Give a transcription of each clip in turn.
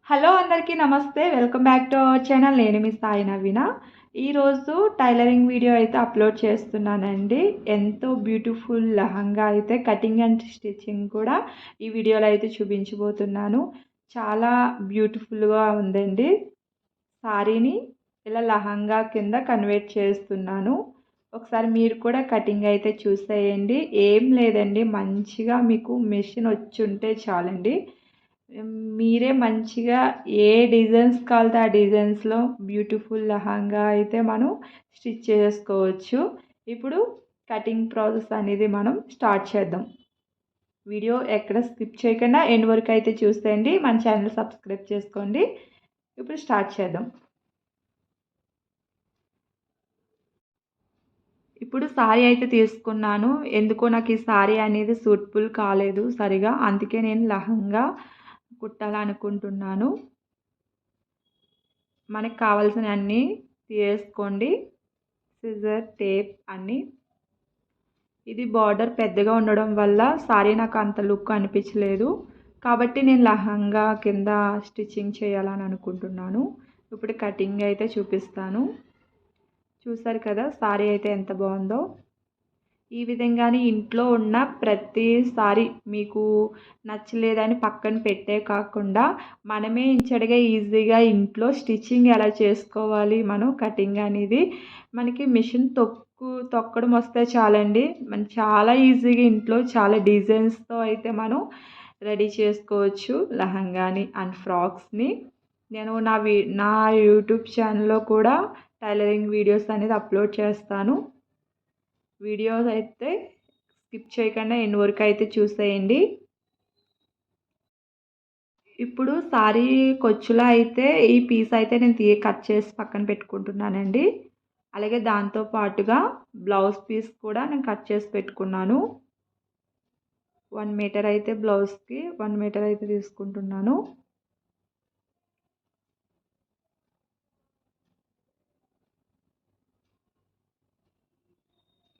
Hello అందరికీ నమస్తే. Welcome back to our channel. నేను మీ సాయి నవీన. ఈరోజు టైలరింగ్ వీడియో అయితే అప్లోడ్ చేస్తున్నానండి. ఎంతో బ్యూటిఫుల్ లెహంగా అయితే కటింగ్ అండ్ స్టిచ్చింగ్ కూడా ఈ వీడియోలో అయితే చూపించబోతున్నాను. చాలా బ్యూటిఫుల్‌గా ఉందండి. సారీని ఇలా లెహంగా కింద కన్వర్ట్ చేస్తున్నాను. ఒకసారి మీరు కూడా కటింగ్ అయితే చూసేయండి. ఏం లేదండి, మంచిగా మీకు మెషిన్ వచ్చుంటే చాలండి. మీరే మంచిగా ఏ డిజైన్స్ కావాలితే ఆ డిజైన్స్‌లో బ్యూటిఫుల్ లెహంగా అయితే మనం స్టిచ్ చేసుకోవచ్చు. ఇప్పుడు కటింగ్ ప్రాసెస్ అనేది మనం స్టార్ట్ చేద్దాం. వీడియో ఎక్కడ స్కిప్ చేయకుండా ఎండ్ వరకు అయితే చూసేయండి. మన ఛానల్ సబ్స్క్రైబ్ చేసుకోండి. ఇప్పుడు స్టార్ట్ చేద్దాం. ఇప్పుడు సారీ అయితే తీసుకున్నాను. ఎందుకో నాకు ఈ సారీ అనేది సూటబుల్ కాలేదు సరిగా. అందుకే నేను లెహంగా కుట్టాలనుకుంటున్నాను. మనకు కావాల్సినవన్నీ తీసుకోండి. సిజర్, టేప్ అన్నీ. ఇది బార్డర్ పెద్దగా ఉండడం వల్ల సారీ నాకు అంత లుక్ అనిపించలేదు. కాబట్టి నేను లెహంగా కింద స్టిచ్చింగ్ చేయాలని అనుకుంటున్నాను. ఇప్పుడు కటింగ్ అయితే చూపిస్తాను. చూసారు కదా సారీ అయితే ఎంత బాగుందో. ఈ విధంగానే ఇంట్లో ఉన్న ప్రతిసారి మీకు నచ్చలేదని పక్కన పెట్టే కాకుండా మనమే ఇంచడిగా ఈజీగా ఇంట్లో స్టిచ్చింగ్ ఎలా చేసుకోవాలి, మనం కటింగ్ అనేది మనకి మిషన్ తొక్కడం వస్తే చాలండి. మనం చాలా ఈజీగా ఇంట్లో చాలా డిజైన్స్తో అయితే మనం రెడీ చేసుకోవచ్చు లెహంగాని అండ్ ఫ్రాక్స్ని. నేను నా యూట్యూబ్ ఛానల్లో కూడా టైలరింగ్ వీడియోస్ అనేది అప్లోడ్ చేస్తాను. వీడియోస్ అయితే స్కిప్ చేయకుండా ఎండ్ వరకు అయితే చూసేయండి. ఇప్పుడు సారీ ఖర్చులో అయితే ఈ పీస్ అయితే నేను కట్ చేసి పక్కన పెట్టుకుంటున్నానండి. అలాగే దాంతో పాటుగా బ్లౌజ్ పీస్ కూడా నేను కట్ చేసి పెట్టుకున్నాను. 1 మీటర్ అయితే బ్లౌజ్కి 1 మీటర్ అయితే తీసుకుంటున్నాను.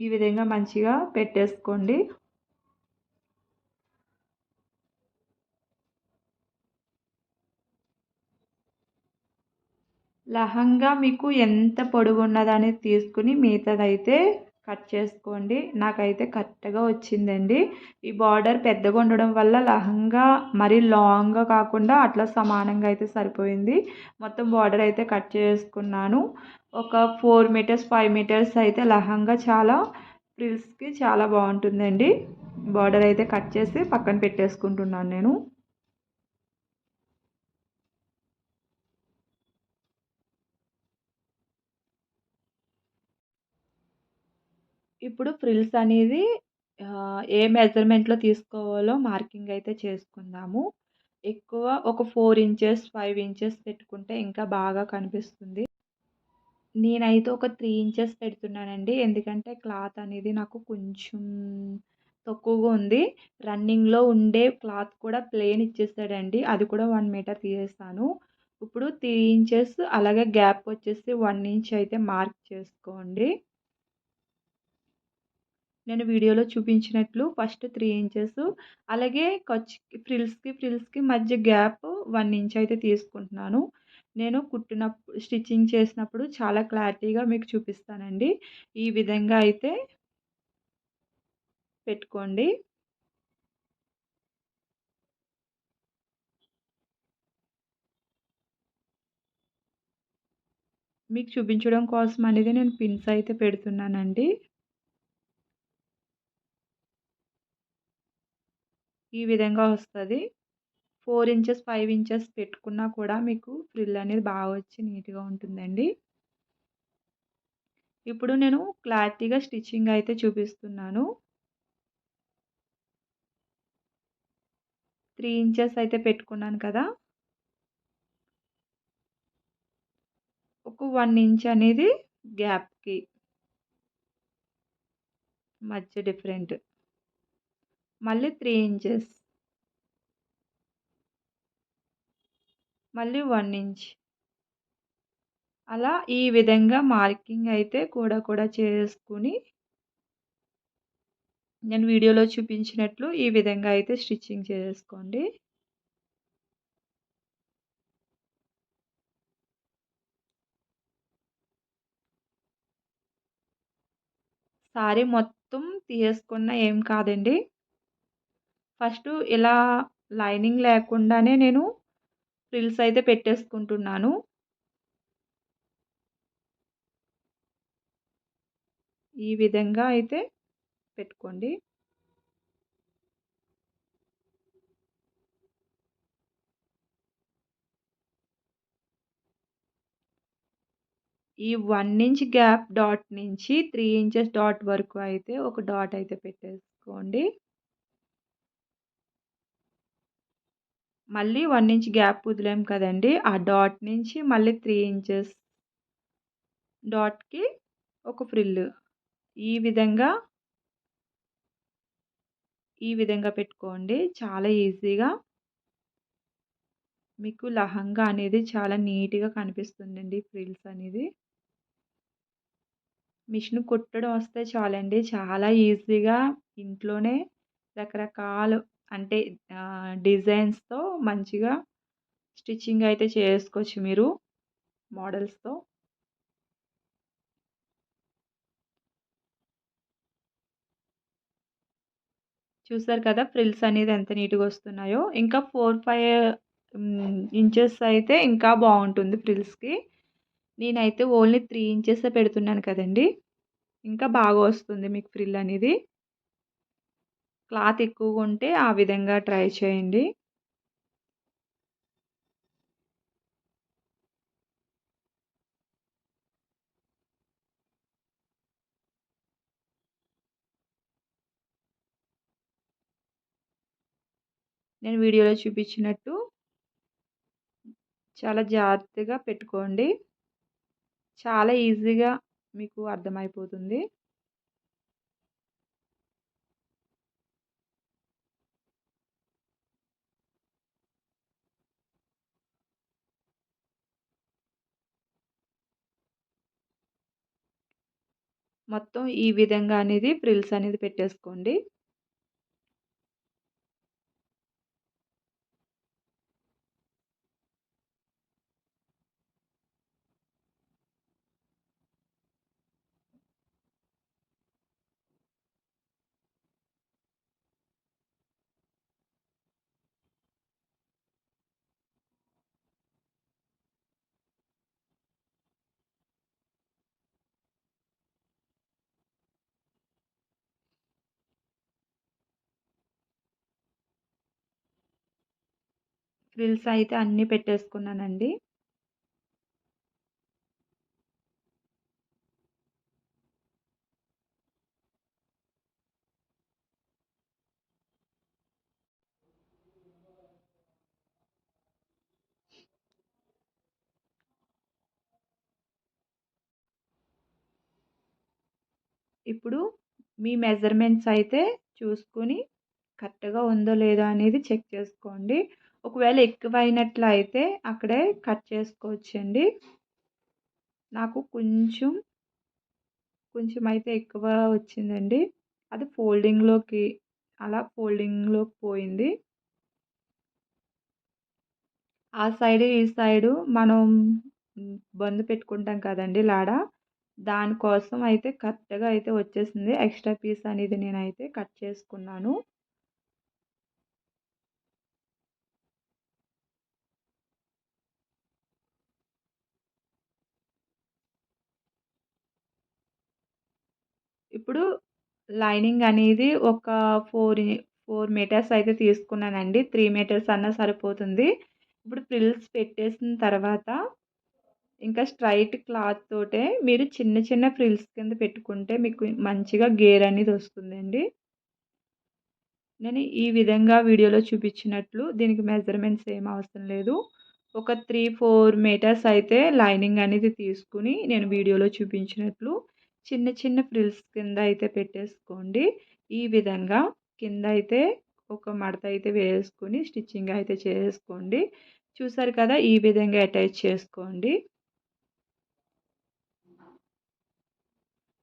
ఈ విధంగా మంచిగా పెట్టేసుకోండి. లెహంగా మీకు ఎంత పొడుగున్నదని తీసుకుని మిగతాదైతే కట్ చేసుకోండి. నాకైతే కరెక్ట్‌గా వచ్చిందండి. ఈ బార్డర్ పెద్దగా ఉండడం వల్ల లెహంగా మరీ లాంగ్‌గా కాకుండా అట్లా సమానంగా అయితే సరిపోయింది. మొత్తం బార్డర్ అయితే కట్ చేసుకున్నాను. ఒక 4 మీటర్స్, 5 మీటర్స్ అయితే లెహంగా చాలా ఫ్రిల్స్‌కి చాలా బాగుంటుందండి. బార్డర్ అయితే కట్ చేసి పక్కన పెట్టేసుకుంటున్నాను నేను. ఇప్పుడు ఫ్రిల్స్ అనేది ఏ మెజర్‌మెంట్‌లో తీసుకోవాలో మార్కింగ్ అయితే చేసుకుందాము. ఎక్కువ ఒక 4 ఇంచెస్, 5 ఇంచెస్ పెట్టుకుంటే ఇంకా బాగా కనిపిస్తుంది. నేనైతే ఒక 3 ఇంచెస్ పెడుతున్నానండి. ఎందుకంటే క్లాత్ అనేది నాకు కొంచెం తక్కువగా ఉంది. రన్నింగ్‌లో ఉండే క్లాత్ కూడా ప్లెయిన్ ఇచ్చేసాడండి. అది కూడా 1 మీటర్ తీసేసాను. ఇప్పుడు 3 ఇంచెస్ అలాగే గ్యాప్ వచ్చేసి 1 ఇంచ్ అయితే మార్క్ చేసుకోండి. నేను వీడియోలో చూపించినట్లు ఫస్ట్ 3 ఇంచెస్ అలాగే ఫ్రిల్స్‌కి మధ్య గ్యాప్ 1 ఇంచ్ అయితే తీసుకుంటున్నాను. నేను స్టిచ్చింగ్ చేసినప్పుడు చాలా క్లారిటీగా మీకు చూపిస్తానండి. ఈ విధంగా అయితే పెట్టుకోండి. మీకు చూపించడం కోసం అనేది నేను పిన్స్ అయితే పెడుతున్నానండి. ఈ విధంగా వస్తది. 4 ఇంచెస్, 5 ఇంచెస్ పెట్టుకున్నా కూడా మీకు ఫ్రిల్ అనేది బాగా వచ్చి నీట్‌గా ఉంటుందండి. ఇప్పుడు నేను క్లారిటీగా స్టిచ్చింగ్ అయితే చూపిస్తున్నాను. 3 ఇంచెస్ అయితే పెట్టుకున్నాను కదా! ఒక 1 ఇంచ్ అనేది గ్యాప్‌కి మధ్య డిఫరెంట్. మళ్ళీ 3 ఇంచెస్. మళ్ళీ 1 ఇంచ్. అలా ఈ విధంగా మార్కింగ్ అయితే కూడా చేసుకొని నేను వీడియోలో చూపించినట్లు ఈ విధంగా అయితే స్టిచ్చింగ్ చేసేసుకోండి. సారీ మొత్తం తీసేసుకున్న ఏం కాదండి. ఫస్టు ఇలా లైనింగ్ లేకుండానే నేను ఫ్రిల్స్ అయితే పెట్టేసుకుంటున్నాను. ఈ విధంగా అయితే పెట్టుకోండి. ఈ 1 ఇంచ్ గ్యాప్ డాట్ నుంచి 3 ఇంచెస్ డాట్ వరకు అయితే ఒక డాట్ అయితే పెట్టేసుకోండి. మళ్ళీ 1 ఇంచ్ గ్యాప్ వదిలాం కదండీ! ఆ డాట్ నుంచి మళ్ళీ 3 ఇంచెస్ డాట్‌కి ఒక ఫ్రిల్. ఈ విధంగా, ఈ విధంగా పెట్టుకోండి. చాలా ఈజీగా మీకు లెహంగా అనేది చాలా నీట్‌గా కనిపిస్తుందండి ఫ్రిల్స్ అనేది. మిషన్ కుట్టడం వస్తే చాలండి. చాలా ఈజీగా ఇంట్లోనే రకరకాలు అంటే డిజైన్స్‌తో మంచిగా స్టిచ్చింగ్ అయితే చేసుకోవచ్చు మీరు మోడల్స్‌తో. చూసారు కదా! ఫ్రిల్స్ అనేది ఎంత నీట్‌గా వస్తున్నాయో. ఇంకా 4, 5 ఇంచెస్ అయితే ఇంకా బావుంటుంది ఫ్రిల్స్‌కి. నేనైతే ఓన్లీ 3 ఇంచెసే పెడుతున్నాను కదండీ! ఇంకా బాగా వస్తుంది మీకు ఫ్రిల్ అనేది. క్లాత్ ఎక్కువగా ఉంటే ఆ విధంగా ట్రై చేయండి. నేను వీడియోలో చూపించినట్టు చాలా జాగ్రత్తగా పెట్టుకోండి. చాలా ఈజీగా మీకు అర్థమైపోతుంది. మొత్తం ఈ విధంగా అనేది ఫ్రిల్స్ అనేది పెట్టేసుకోండి. ఫ్రిల్స్ అయితే అన్నీ పెట్టేసుకున్నానండి. ఇప్పుడు మీ మెజర్‌మెంట్స్ అయితే చూసుకొని కరెక్ట్‌గా ఉందో లేదో అనేది చెక్ చేసుకోండి. ఒకవేళ ఎక్కువైనట్లయితే అక్కడే కట్ చేసుకోవచ్చండి. నాకు కొంచెం అయితే ఎక్కువ వచ్చిందండి. అది ఫోల్డింగ్‌లోకి పోయింది. ఆ సైడు, ఈ సైడు మనం బందు పెట్టుకుంటాం కదండీ లాడ. దానికోసం అయితే కరెక్ట్‌గా అయితే వచ్చేసింది. ఎక్స్‌ట్రా పీస్ అనేది నేనైతే కట్ చేసుకున్నాను. ఇప్పుడు లైనింగ్ అనేది ఒక 4 మీటర్స్ అయితే తీసుకున్నానండి. 3 మీటర్స్ అన్నా సరిపోతుంది. ఇప్పుడు ఫ్రిల్స్ పెట్టేసిన తర్వాత ఇంకా స్ట్రెయిట్ క్లాత్ తోటే మీరు చిన్న చిన్న ఫ్రిల్స్ కింద పెట్టుకుంటే మీకు మంచిగా గేర్ అనేది వస్తుందండి. నేను ఈ విధంగా వీడియోలో చూపించినట్లు దీనికి మెజర్‌మెంట్స్ ఏం అవసరం లేదు. ఒక 3, 4 మీటర్స్ అయితే లైనింగ్ అనేది తీసుకొని నేను వీడియోలో చూపించినట్లు చిన్న చిన్న ఫ్రిల్స్ కింద అయితే పెట్టేసుకోండి. ఈ విధంగా కింద అయితే ఒక మడత అయితే వేసుకొని స్టిచ్చింగ్ అయితే చేసుకోండి. చూసారు కదా! ఈ విధంగా అటాచ్ చేసుకోండి.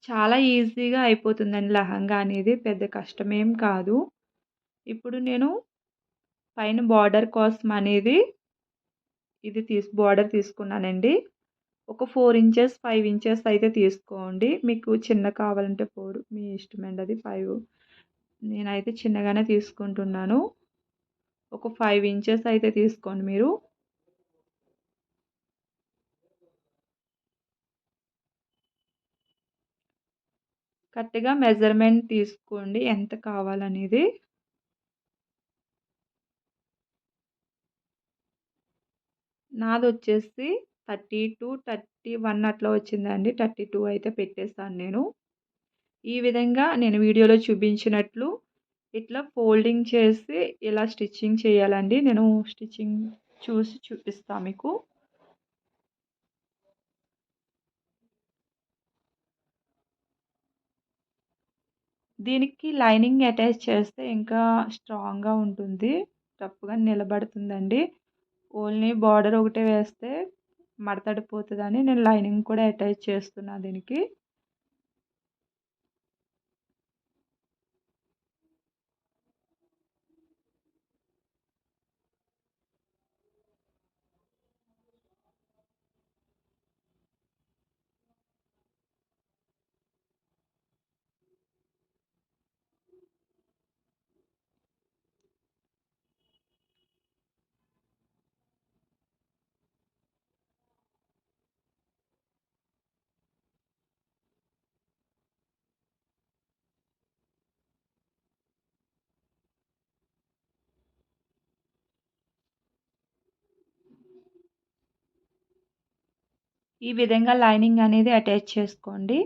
చాలా ఈజీగా అయిపోతుందండి లెహంగా అనేది. పెద్ద కష్టమేం కాదు. ఇప్పుడు నేను పైన బార్డర్ కోసం అనేది బార్డర్ తీసుకున్నానండి. ఒక 4 ఇంచెస్ 5 ఇంచెస్ అయితే తీసుకోండి. మీకు చిన్న కావాలంటే 4 మీ ఇష్టమండి, అది 5. నేనైతే చిన్నగానే తీసుకుంటున్నాను. ఒక 5 ఇంచెస్ అయితే తీసుకోండి మీరు. కరెక్ట్‌గా మెజర్‌మెంట్ తీసుకోండి ఎంత కావాలనేది. నాదొచ్చేసి 30-31 అట్లా వచ్చిందండి. 32 అయితే పెట్టేసాను నేను. ఈ విధంగా నేను వీడియోలో చూపించినట్లు ఇట్లా ఫోల్డింగ్ చేసి ఇలా స్టిచ్చింగ్ చేయాలండి. నేను స్టిచ్చింగ్ చూసి చూపిస్తా మీకు. దీనికి లైనింగ్ అటాచ్ చేస్తే ఇంకా స్ట్రాంగ్‌గా ఉంటుంది. రఫ్‌గా నిలబడుతుందండి. ఓన్లీ బార్డర్ ఒకటే వేస్తే మడతడిపోతదని నేను లైనింగ్ కూడా అటాచ్ చేస్తున్నా దీనికి. ఈ విధంగా లైనింగ్ అనేది అటాచ్ చేసుకోండి.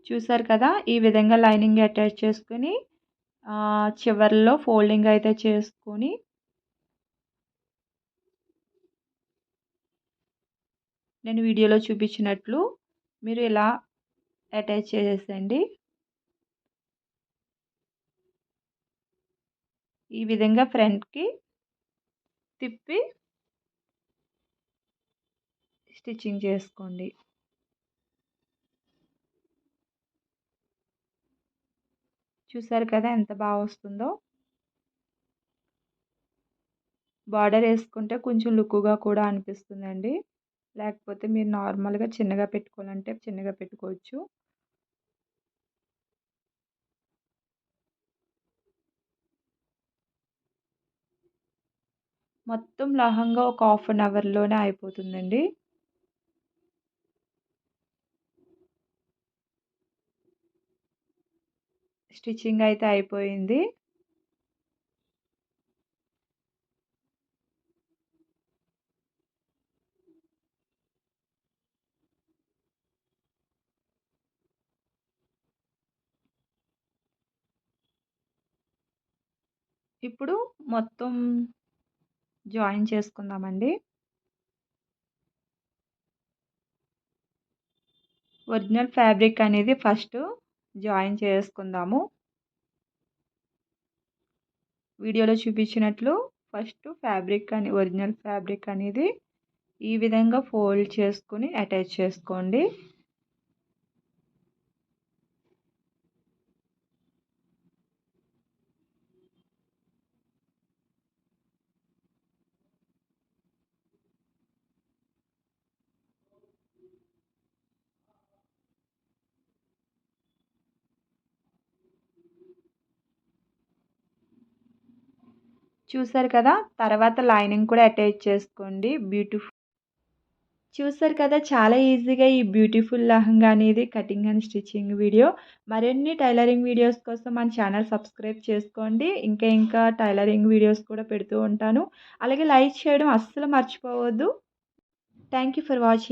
చూసారు కదా! ఈ విధంగా లైనింగ్ అటాచ్ చేసుకొని చివర్లో ఫోల్డింగ్ అయితే చేసుకొని నేను వీడియోలో చూపించినట్లు మీరు ఇలా అటాచ్ చేసేసేయండి. ఈ విధంగా ఫ్రంట్‌కి తిప్పి స్టిచ్చింగ్ చేసుకోండి. చూసారు కదా ఎంత బాగా వస్తుందో. బార్డర్ వేసుకుంటే కొంచెం లుక్‌గా కూడా అనిపిస్తుందండి. లేకపోతే మీరు నార్మల్‌గా చిన్నగా పెట్టుకోవాలంటే చిన్నగా పెట్టుకోవచ్చు. మొత్తం లెహంగా ఒక హాఫ్ అన్ అవర్‌లోనే అయిపోతుందండి. స్టిచ్చింగ్ అయితే అయిపోయింది. ఇప్పుడు మొత్తం జాయిన్ చేసుకుందామండి. ఒరిజినల్ ఫ్యాబ్రిక్ అనేది ఫస్ట్ జాయిన్ చేసుకుందాము. వీడియోలో చూపించినట్లు ఫస్ట్ ఒరిజినల్ ఫ్యాబ్రిక్ అనేది ఈ విధంగా ఫోల్డ్ చేసుకొని అటాచ్ చేసుకోండి. చూసారు కదా! తర్వాత లైనింగ్ కూడా అటాచ్ చేసుకోండి. చూసారు కదా! చాలా ఈజీగా ఈ బ్యూటిఫుల్ లెహంగా అనేది కటింగ్ అండ్ స్టిచ్చింగ్ వీడియో. మరిన్ని టైలరింగ్ వీడియోస్ కోసం మన ఛానల్ సబ్స్క్రైబ్ చేసుకోండి. ఇంకా టైలరింగ్ వీడియోస్ కూడా పెడుతూ ఉంటాను. అలాగే లైక్ చేయడం అస్సలు మర్చిపోవద్దు. Thank you for watching.